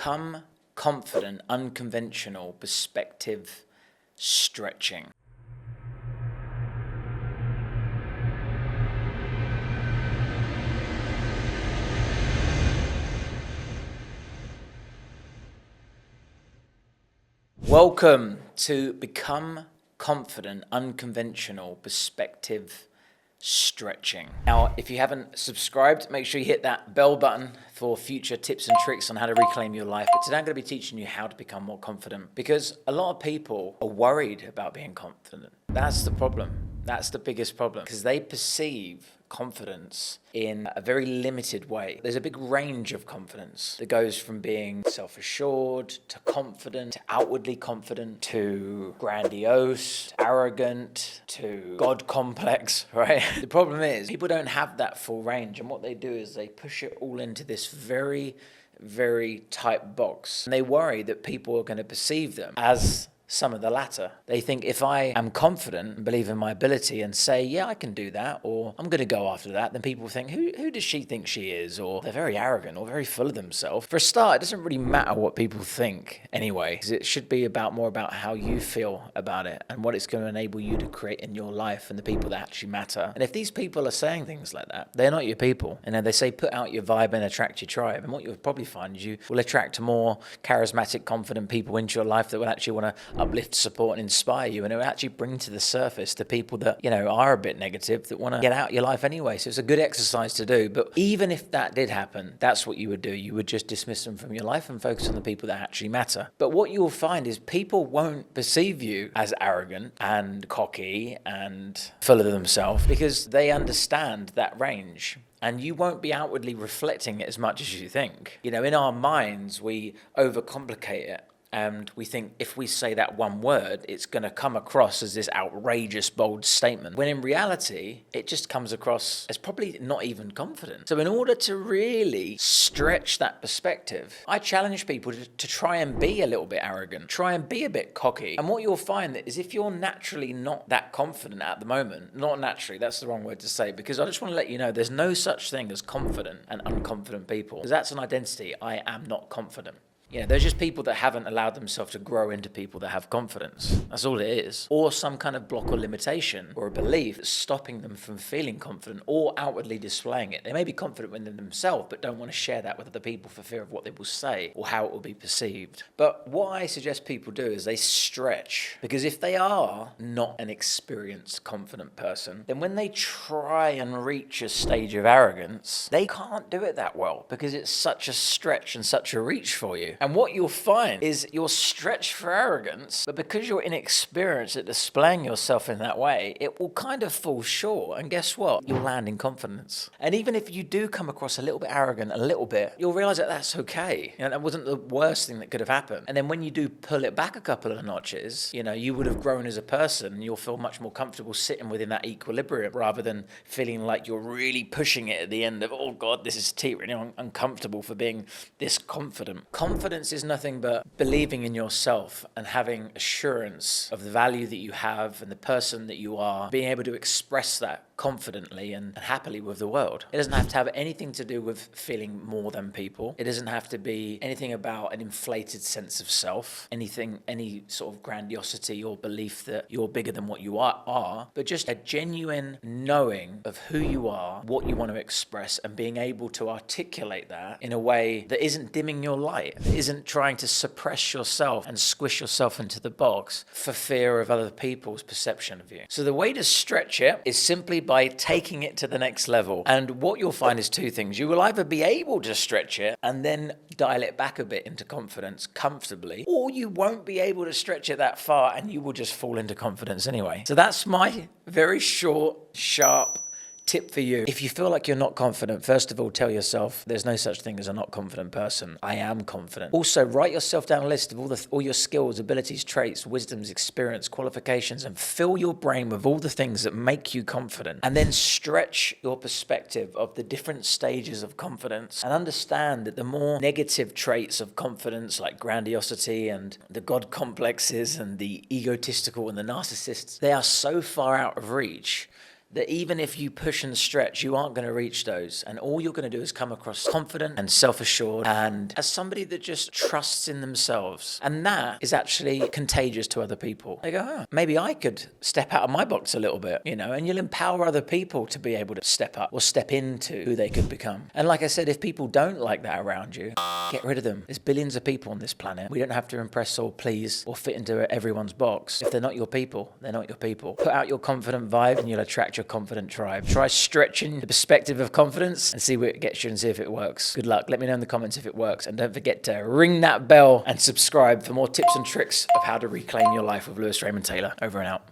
become confident, unconventional, perspective stretching. Welcome to Become Confident, Unconventional, Perspective Stretching. Now, if you haven't subscribed, make sure you hit that bell button for future tips and tricks on how to reclaim your life. But today I'm going to be teaching you how to become more confident, because a lot of people are worried about being confident. That's the problem. That's the biggest problem, because they perceive confidence in a very limited way. There's a big range of confidence that goes from being self-assured to confident to outwardly confident to grandiose, to arrogant to God complex, right? The problem is people don't have that full range, and what they do is they push it all into this very tight box. And they worry that people are going to perceive them as some of the latter. They think if I am confident and believe in my ability and say, yeah, I can do that, or I'm going to go after that, then people think, who does she think she is? Or they're very arrogant or very full of themselves. For a start, it doesn't really matter what people think anyway, because it should be more about how you feel about it and what it's going to enable you to create in your life and the people that actually matter. And if these people are saying things like that, they're not your people. And then they say, put out your vibe and attract your tribe. And what you'll probably find is you will attract more charismatic, confident people into your life that will actually want to uplift, support, and inspire you, and it will actually bring to the surface the people that are a bit negative, that want to get out your life anyway. So it's a good exercise to do. But even if that did happen, that's what you would do. You would just dismiss them from your life and focus on the people that actually matter. But what you will find is people won't perceive you as arrogant and cocky and full of themselves, because they understand that range. And you won't be outwardly reflecting it as much as you think. In our minds, we overcomplicate it. And we think if we say that one word, it's going to come across as this outrageous, bold statement. When in reality, it just comes across as probably not even confident. So in order to really stretch that perspective, I challenge people to try and be a little bit arrogant, try and be a bit cocky. And what you'll find is if you're naturally not that confident at the moment, not naturally, that's the wrong word to say, because I just want to let you know there's no such thing as confident and unconfident people, because that's an identity. I am not confident. There's just people that haven't allowed themselves to grow into people that have confidence. That's all it is. Or some kind of block or limitation or a belief that's stopping them from feeling confident or outwardly displaying it. They may be confident within themselves, but don't want to share that with other people for fear of what they will say or how it will be perceived. But what I suggest people do is they stretch, because if they are not an experienced, confident person, then when they try and reach a stage of arrogance, they can't do it that well, because it's such a stretch and such a reach for you. And what you'll find is you'll stretch for arrogance, but because you're inexperienced at displaying yourself in that way, it will kind of fall short. And guess what? You'll land in confidence. And even if you do come across a little bit arrogant, a little bit, you'll realize that that's okay. That wasn't the worst thing that could have happened. And then when you do pull it back a couple of notches, you would have grown as a person, and you'll feel much more comfortable sitting within that equilibrium rather than feeling like you're really pushing it at the end of, oh God, this is teetering uncomfortable for being this confident. Confidence is nothing but believing in yourself and having assurance of the value that you have and the person that you are, being able to express that confidently and happily with the world. It doesn't have to have anything to do with feeling more than people. It doesn't have to be anything about an inflated sense of self, any sort of grandiosity or belief that you're bigger than what you are, but just a genuine knowing of who you are, what you want to express, and being able to articulate that in a way that isn't dimming your light, isn't trying to suppress yourself and squish yourself into the box for fear of other people's perception of you. So the way to stretch it is simply by taking it to the next level. And what you'll find is two things. You will either be able to stretch it and then dial it back a bit into confidence comfortably, or you won't be able to stretch it that far and you will just fall into confidence anyway. So that's my very short, sharp tip for you. If you feel like you're not confident, first of all, tell yourself there's no such thing as a not confident person. I am confident. Also, write yourself down a list of all your skills, abilities, traits, wisdoms, experience, qualifications, and fill your brain with all the things that make you confident. And then stretch your perspective of the different stages of confidence and understand that the more negative traits of confidence, like grandiosity and the God complexes and the egotistical and the narcissists, they are so far out of reach that even if you push and stretch, you aren't going to reach those. And all you're going to do is come across confident and self-assured and as somebody that just trusts in themselves. And that is actually contagious to other people. They go, oh, maybe I could step out of my box a little bit, and you'll empower other people to be able to step up or step into who they could become. And like I said, if people don't like that around you, get rid of them. There's billions of people on this planet. We don't have to impress or please or fit into everyone's box. If they're not your people, they're not your people. Put out your confident vibe and you'll attract your confident tribe. Try stretching the perspective of confidence and see where it gets you and see if it works. Good luck. Let me know in the comments if it works. And don't forget to ring that bell and subscribe for more tips and tricks of how to reclaim your life with Raymond Taylor. Over and out.